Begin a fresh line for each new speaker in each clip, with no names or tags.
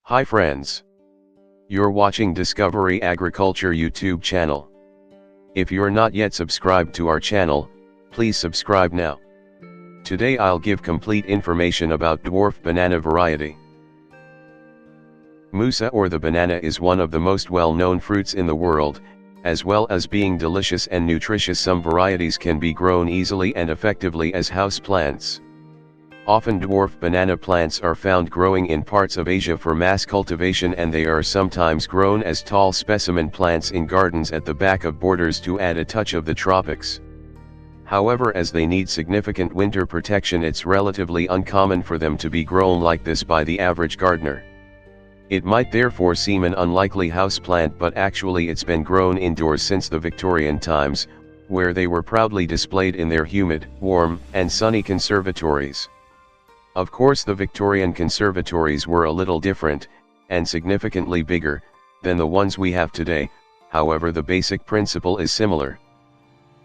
Hi friends. You're watching Discovery Agriculture YouTube channel. If you're not yet subscribed to our channel, please subscribe now. Today I'll give complete information about dwarf banana variety. Musa or the banana is one of the most well-known fruits in the world, as well as being delicious and nutritious. Some varieties can be grown easily and effectively as house plants. Often dwarf banana plants are found growing in parts of Asia for mass cultivation, and they are sometimes grown as tall specimen plants in gardens at the back of borders to add a touch of the tropics. However, as they need significant winter protection, it's relatively uncommon for them to be grown like this by the average gardener. It might therefore seem an unlikely house plant, but actually it's been grown indoors since the Victorian times, where they were proudly displayed in their humid, warm, and sunny conservatories. Of course, the Victorian conservatories were a little different, and significantly bigger, than the ones we have today. However, the basic principle is similar.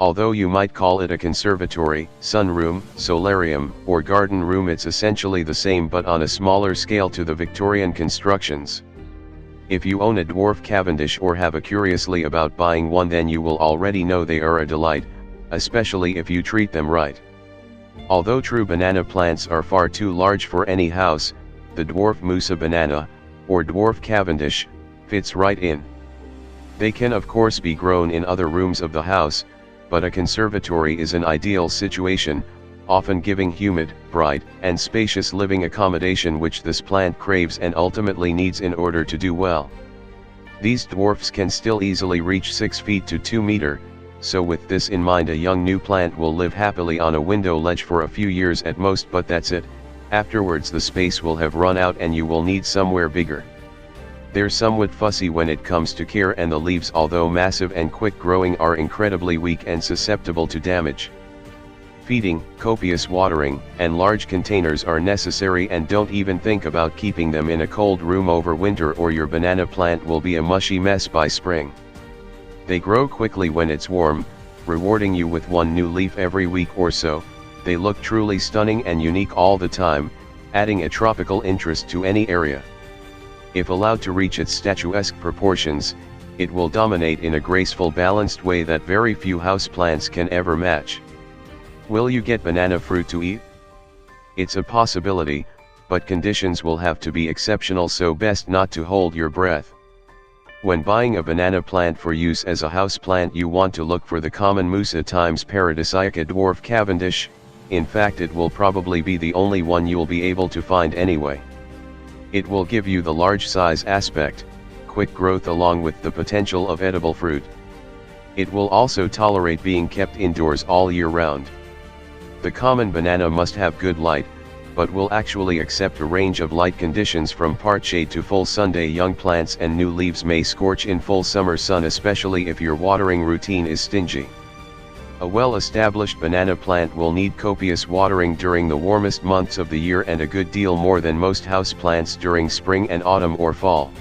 Although you might call it a conservatory, sunroom, solarium, or garden room, it's essentially the same but on a smaller scale to the Victorian constructions. If you own a dwarf Cavendish or have a curiously about buying one, then you will already know they are a delight, especially if you treat them right. Although true banana plants are far too large for any house, the dwarf Musa banana, or dwarf Cavendish, fits right in. They can of course be grown in other rooms of the house, but a conservatory is an ideal situation, often giving humid, bright, and spacious living accommodation which this plant craves and ultimately needs in order to do well. These dwarfs can still easily reach 6 feet to 2 meters. So with this in mind, a young new plant will live happily on a window ledge for a few years at most, but that's it. Afterwards the space will have run out and you will need somewhere bigger. They're somewhat fussy when it comes to care, and the leaves, although massive and quick growing, are incredibly weak and susceptible to damage. Feeding, copious watering, and large containers are necessary, and don't even think about keeping them in a cold room over winter or your banana plant will be a mushy mess by spring. They grow quickly when it's warm, rewarding you with one new leaf every week or so. They look truly stunning and unique all the time, adding a tropical interest to any area. If allowed to reach its statuesque proportions, it will dominate in a graceful, balanced way that very few houseplants can ever match. Will you get banana fruit to eat? It's a possibility, but conditions will have to be exceptional, so best not to hold your breath. When buying a banana plant for use as a house plant, you want to look for the common Musa times paradisiaca dwarf Cavendish. In fact, it will probably be the only one you'll be able to find anyway. It will give you the large size aspect, quick growth along with the potential of edible fruit. It will also tolerate being kept indoors all year round. The common banana must have good light, but will actually accept a range of light conditions from part shade to full Sunday. Young plants and new leaves may scorch in full summer sun, especially if your watering routine is stingy. A well-established banana plant will need copious watering during the warmest months of the year, and a good deal more than most house plants during spring and autumn or fall.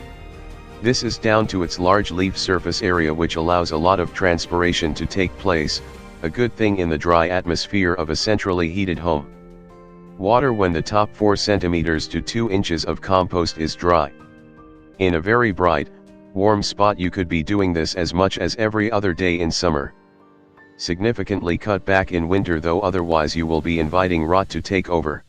This is down to its large leaf surface area, which allows a lot of transpiration to take place, a good thing in the dry atmosphere of a centrally heated home. Water when the top 4 centimeters to 2 inches of compost is dry. In a very bright, warm spot you could be doing this as much as every other day in summer. Significantly cut back in winter though, otherwise you will be inviting rot to take over.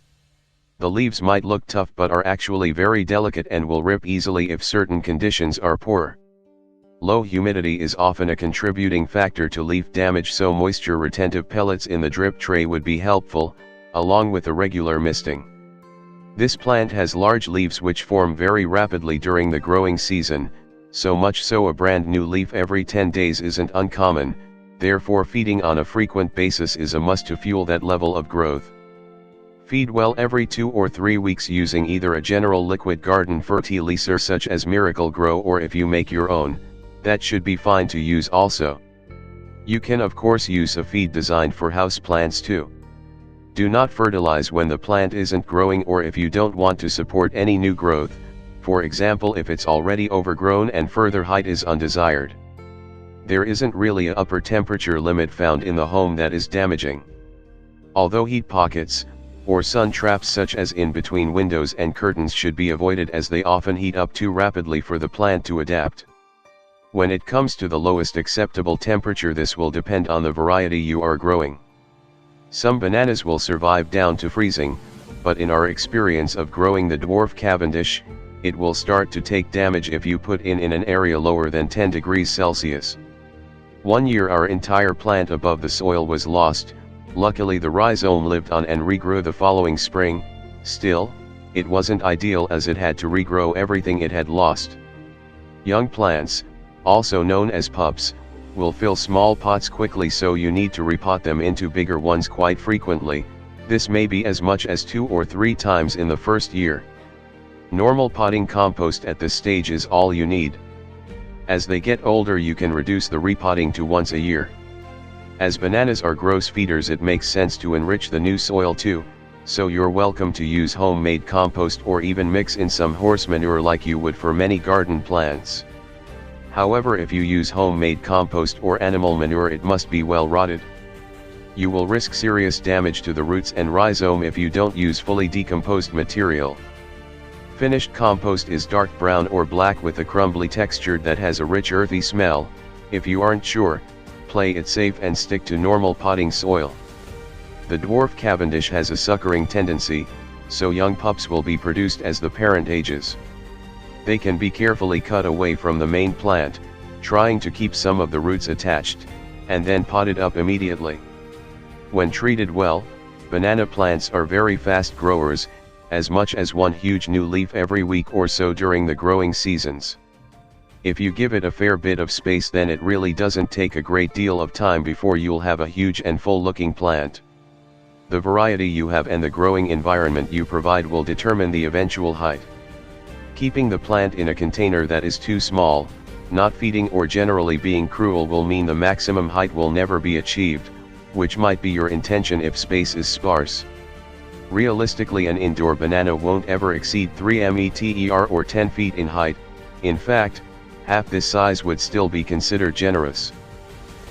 The leaves might look tough but are actually very delicate and will rip easily if certain conditions are poor. Low humidity is often a contributing factor to leaf damage, so moisture retentive pellets in the drip tray would be helpful, along with a regular misting. This plant has large leaves which form very rapidly during the growing season, so much so a brand new leaf every 10 days isn't uncommon, therefore feeding on a frequent basis is a must to fuel that level of growth. Feed well every 2 or 3 weeks using either a general liquid garden fertilizer such as Miracle-Gro, or if you make your own, that should be fine to use also. You can of course use a feed designed for house plants too. Do not fertilize when the plant isn't growing, or if you don't want to support any new growth, for example if it's already overgrown and further height is undesired. There isn't really a upper temperature limit found in the home that is damaging. Although heat pockets, or sun traps such as in between windows and curtains should be avoided as they often heat up too rapidly for the plant to adapt. When it comes to the lowest acceptable temperature, this will depend on the variety you are growing. Some bananas will survive down to freezing, but in our experience of growing the dwarf Cavendish, it will start to take damage if you put in an area lower than 10 degrees Celsius. One year our entire plant above the soil was lost. Luckily the rhizome lived on and regrew the following spring. Still, it wasn't ideal as it had to regrow everything it had lost. Young plants, also known as pups, will fill small pots quickly, so you need to repot them into bigger ones quite frequently. This may be as much as 2 or 3 times in the first year. Normal potting compost at this stage is all you need. As they get older you can reduce the repotting to once a year. As bananas are gross feeders, it makes sense to enrich the new soil too, so you're welcome to use homemade compost or even mix in some horse manure like you would for many garden plants. However, if you use homemade compost or animal manure, it must be well rotted. You will risk serious damage to the roots and rhizome if you don't use fully decomposed material. Finished compost is dark brown or black with a crumbly texture that has a rich earthy smell. If you aren't sure, play it safe and stick to normal potting soil. The dwarf Cavendish has a suckering tendency, so young pups will be produced as the parent ages. They can be carefully cut away from the main plant, trying to keep some of the roots attached, and then potted up immediately. When treated well, banana plants are very fast growers, as much as one huge new leaf every week or so during the growing seasons. If you give it a fair bit of space, then it really doesn't take a great deal of time before you'll have a huge and full-looking plant. The variety you have and the growing environment you provide will determine the eventual height. Keeping the plant in a container that is too small, not feeding or generally being cruel will mean the maximum height will never be achieved, which might be your intention if space is sparse. Realistically, an indoor banana won't ever exceed 3 meter or 10 feet in height. In fact, half this size would still be considered generous.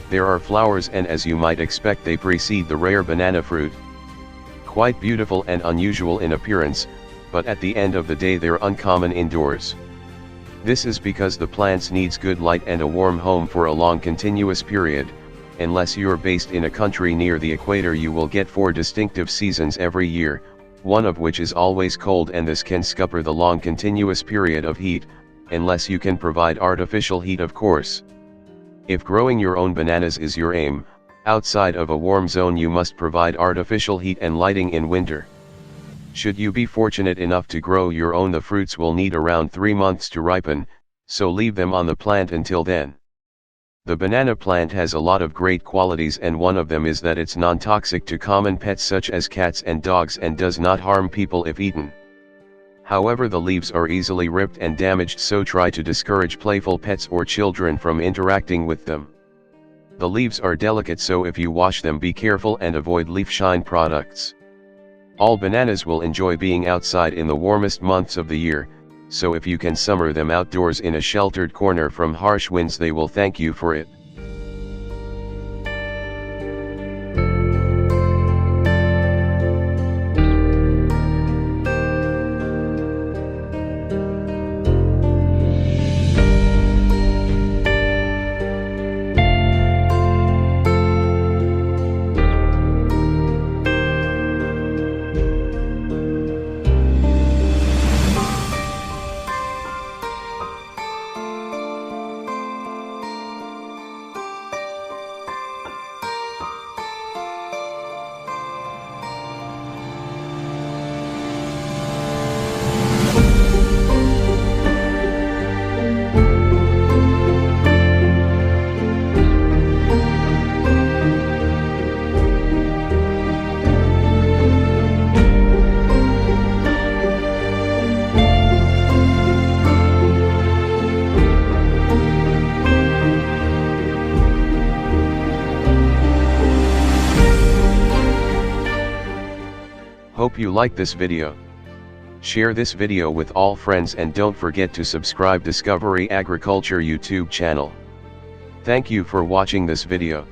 There are flowers, and as you might expect, they precede the rare banana fruit. Quite beautiful and unusual in appearance, but at the end of the day they're uncommon indoors. This is because the plants needs good light and a warm home for a long continuous period. Unless you're based in a country near the equator, you will get 4 distinctive seasons every year, one of which is always cold, and this can scupper the long continuous period of heat, unless you can provide artificial heat, of course. If growing your own bananas is your aim, outside of a warm zone you must provide artificial heat and lighting in winter. Should you be fortunate enough to grow your own, the fruits will need around 3 months to ripen, so leave them on the plant until then. The banana plant has a lot of great qualities, and one of them is that it's non-toxic to common pets such as cats and dogs and does not harm people if eaten. However, the leaves are easily ripped and damaged, so try to discourage playful pets or children from interacting with them. The leaves are delicate, so if you wash them, be careful and avoid leaf shine products. All bananas will enjoy being outside in the warmest months of the year, so if you can summer them outdoors in a sheltered corner from harsh winds, they will thank you for it. Hope you like this video. Share this video with all friends and don't forget to subscribe Discovery Agriculture YouTube channel. Thank you for watching this video.